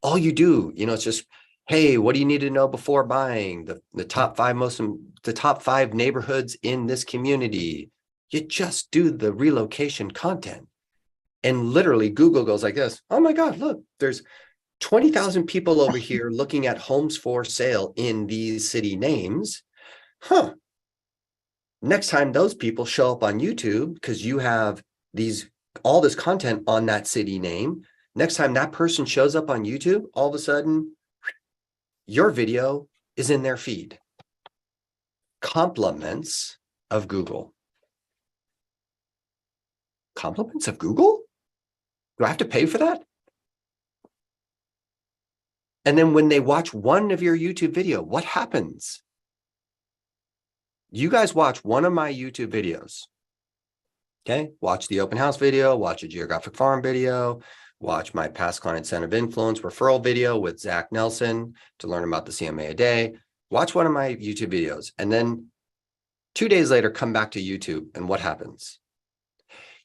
B: All you do, it's just, hey, what do you need to know before buying? The top five neighborhoods in this community. You just do the relocation content. And literally Google goes like this. Oh my God, look, there's 20,000 people over here looking at homes for sale in these city names. Huh. Next time those people show up on YouTube, because you have all this content on that city name, next time that person shows up on YouTube, all of a sudden, your video is in their feed. Compliments of Google. Compliments of Google? Do I have to pay for that? And then when they watch one of your YouTube video, what happens? You guys watch one of my YouTube videos. Okay, watch the open house video, watch a geographic farm video, watch my past client center of influence referral video with Zach Nelson to learn about the CMA a day. Watch one of my YouTube videos. And then 2 days later, come back to YouTube. And what happens?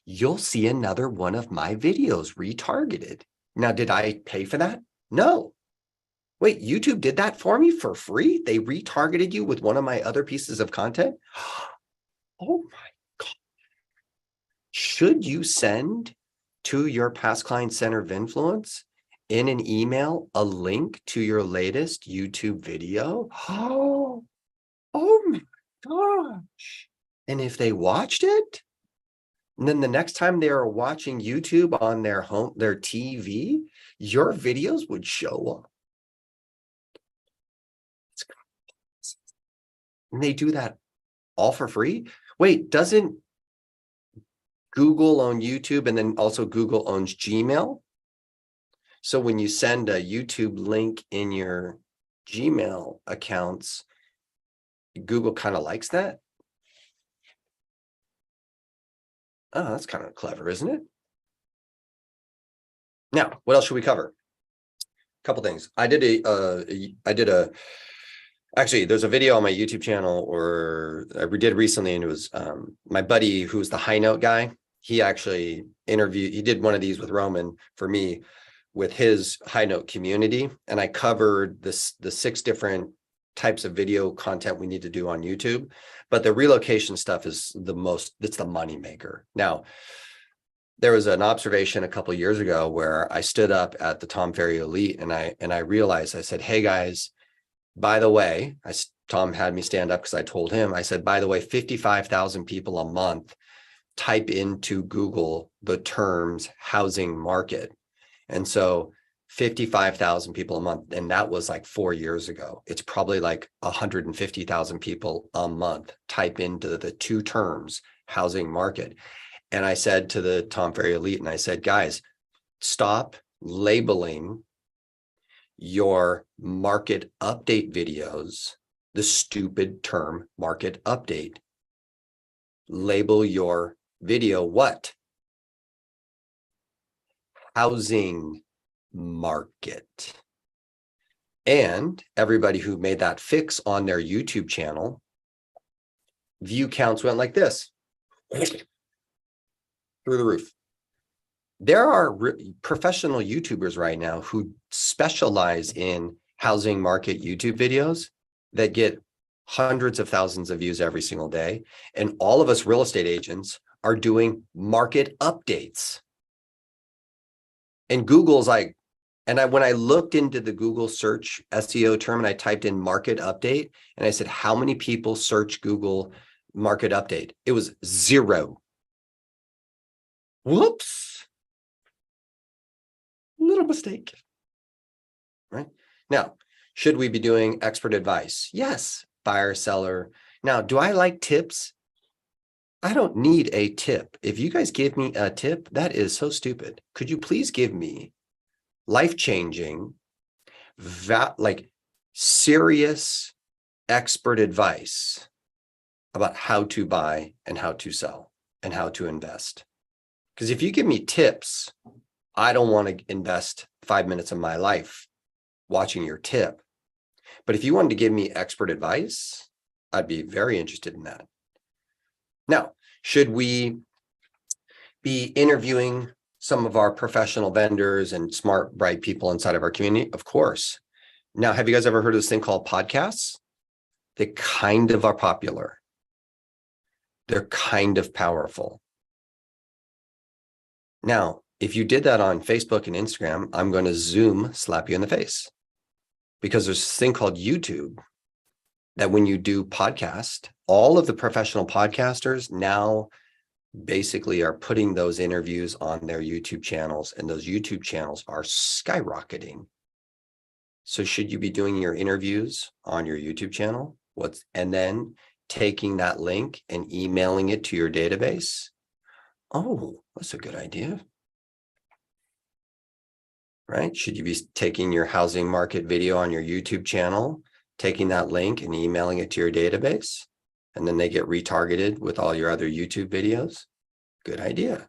B: You'll see another one of my videos retargeted. Now, did I pay for that? No. Wait, YouTube did that for me for free? They retargeted you with one of my other pieces of content? Oh my God. Should you send to your past client center of influence in an email a link to your latest YouTube video? Oh my gosh. And if they watched it, and then the next time they are watching YouTube on their TV, your videos would show up. And they do that all for free? Wait, doesn't Google own YouTube and then also Google owns Gmail? So when you send a YouTube link in your Gmail accounts, Google kind of likes that? Oh, that's kind of clever, isn't it? Now, what else should we cover? A couple things. Actually, there's a video on my YouTube channel we did recently, and it was my buddy who's the high note guy. He actually he did one of these with Roman for me with his high note community. And I covered the 6 different types of video content we need to do on YouTube. But the relocation stuff is it's the money maker. Now, there was an observation a couple of years ago where I stood up at the Ferry Elite and I realized, I said, hey guys, by the way, Tom had me stand up because I told him, I said, by the way, 55,000 people a month type into Google the terms housing market. And so 55,000 people a month. And that was like 4 years ago. It's probably like 150,000 people a month type into the 2 terms housing market. And I said to the Ferry Elite, and I said, guys, stop labeling your market update videos the stupid term market update. Label your video what? Housing market. And everybody who made that fix on their YouTube channel, view counts went like this through the roof. There are professional YouTubers right now who specialize in housing market YouTube videos that get hundreds of thousands of views every single day. And all of us real estate agents are doing market updates. And Google's like, when I looked into the Google search SEO term and I typed in market update and I said, how many people search Google market update? It was 0. Whoops. Little mistake. right? Now, should we be doing expert advice? Yes, buyer, seller. Now, do I like tips? I don't need a tip. If you guys give me a tip, that is so stupid. Could you please give me life-changing, like serious expert advice about how to buy and how to sell and how to invest? Because if you give me tips, I don't want to invest 5 minutes of my life watching your tip. But if you wanted to give me expert advice, I'd be very interested in that. Now, should we be interviewing some of our professional vendors and smart, bright people inside of our community? Of course. Now, have you guys ever heard of this thing called podcasts? They kind of are popular. They're kind of powerful. Now, if you did that on Facebook and Instagram, I'm going to Zoom slap you in the face, because there's this thing called YouTube that when you do podcast, all of the professional podcasters now basically are putting those interviews on their YouTube channels, and those YouTube channels are skyrocketing. So should you be doing your interviews on your YouTube channel? And then taking that link and emailing it to your database? Oh, that's a good idea. Right? Should you be taking your housing market video on your YouTube channel, taking that link and emailing it to your database, and then they get retargeted with all your other YouTube videos? Good idea.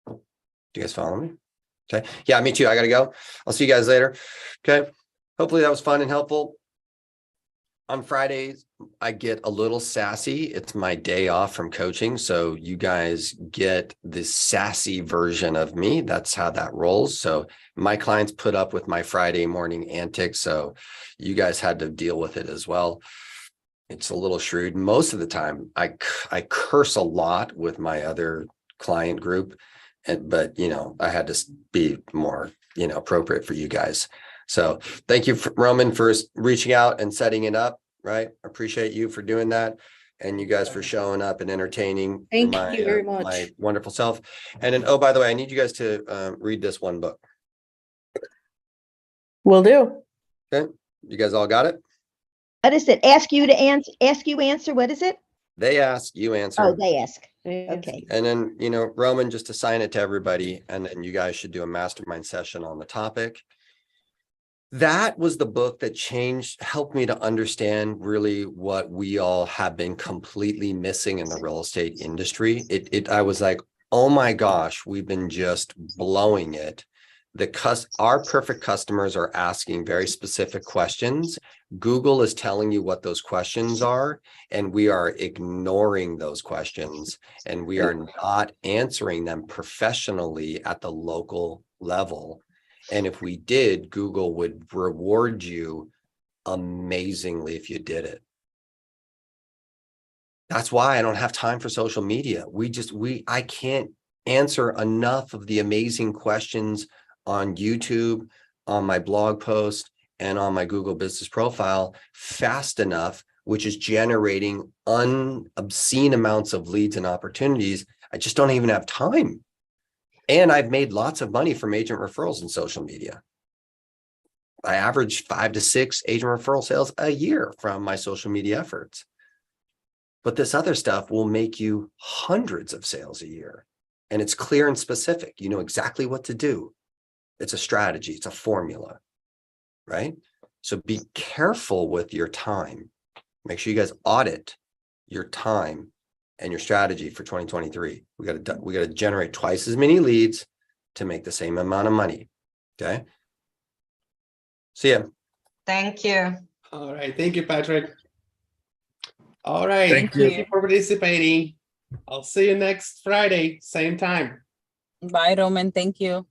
B: Do you guys follow me? Okay. Yeah, me too. I got to go. I'll see you guys later. Okay. Hopefully that was fun and helpful. On Fridays, I get a little sassy. It's my day off from coaching. So you guys get this sassy version of me. That's how that rolls. So my clients put up with my Friday morning antics. So you guys had to deal with it as well. It's a little shrewd. Most of the time, I curse a lot with my other client group. But, you know, I had to be more, you know, appropriate for you guys. So thank you, Roman, for reaching out and setting it up, right? Appreciate you for doing that. And you guys for showing up and entertaining
C: Thank you very much.
B: my wonderful self. And then, oh, by the way, I need you guys to read this one book.
D: Will do.
B: Okay. You guys all got it?
G: What is it? Ask you answer. What is it?
B: They ask, you answer.
G: Oh, they ask. Okay.
B: And then, you know, Roman, just assign it to everybody. And then you guys should do a mastermind session on the topic. That was the book that helped me to understand really what we all have been completely missing in the real estate industry. I was like, oh my gosh, we've been just blowing it. Our perfect customers are asking very specific questions. Google is telling you what those questions are, and we are ignoring those questions, and we are not answering them professionally at the local level. And if we did, Google would reward you amazingly if you did it. That's why I don't have time for social media. I can't answer enough of the amazing questions on YouTube, on my blog post, and on my Google business profile fast enough, which is generating obscene amounts of leads and opportunities. I just don't even have time. And I've made lots of money from agent referrals in social media. I average 5 to 6 agent referral sales a year from my social media efforts. But this other stuff will make you hundreds of sales a year. And it's clear and specific. You know exactly what to do. It's a strategy. It's a formula, right? So be careful with your time. Make sure you guys audit your time and your strategy for 2023. We got to generate twice as many leads to make the same amount of money. Okay. See ya.
H: Thank you.
A: All right. Thank you, Patrick. All right.
H: Thank you.
A: Thank you for participating. I'll see you next Friday, same time.
H: Bye, Roman. Thank you.